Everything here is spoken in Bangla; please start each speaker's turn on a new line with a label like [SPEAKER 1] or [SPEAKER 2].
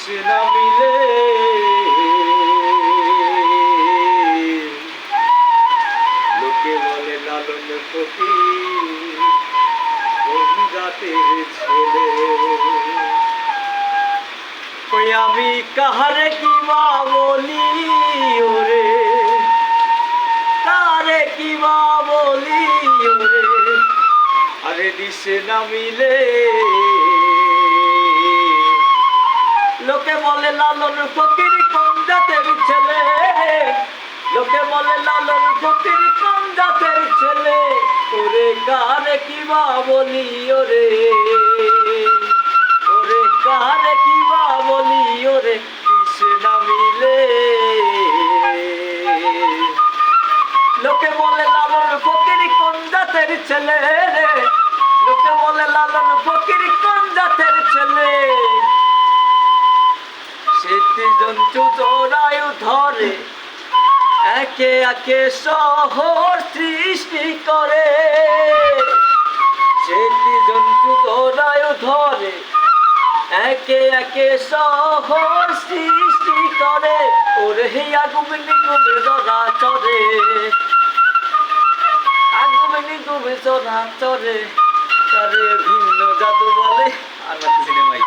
[SPEAKER 1] না মিলে লোকে বলে লালন ফকির কোন জাতের ছেলে। ওই আমি কাহারে কি বা বলি ওরে, কারে কি বা বলি ওরে, আরে দিশে না মিলে লোকে বলে লালন ফকির কোন জাতের ছেলে, লোকে বলে লালন ফকির কোন জাতের ছেলে, ওরে কারে কি বা বলি ওরে, ওরে কারে কি বা বলি ওরে, দিশে না মিলে লোকে বলে লালন ফকির কোন জাতের ছেলে, লোকে বলে লালন ফকির কোন জাতের ছেলে। স্মৃতিজন্তু জোড়ায়ু ধরে একে একে শহর সৃষ্টি করে, স্মৃতিজন্তু জোড়ায়ু ধরে একে একে শহর সৃষ্টি করে, ওরে আগুন নিগুম জরা চরে, আগুন নিগুম জরা চরে, তারে ভিন্ন জাদু বলে। আর সিনেমাই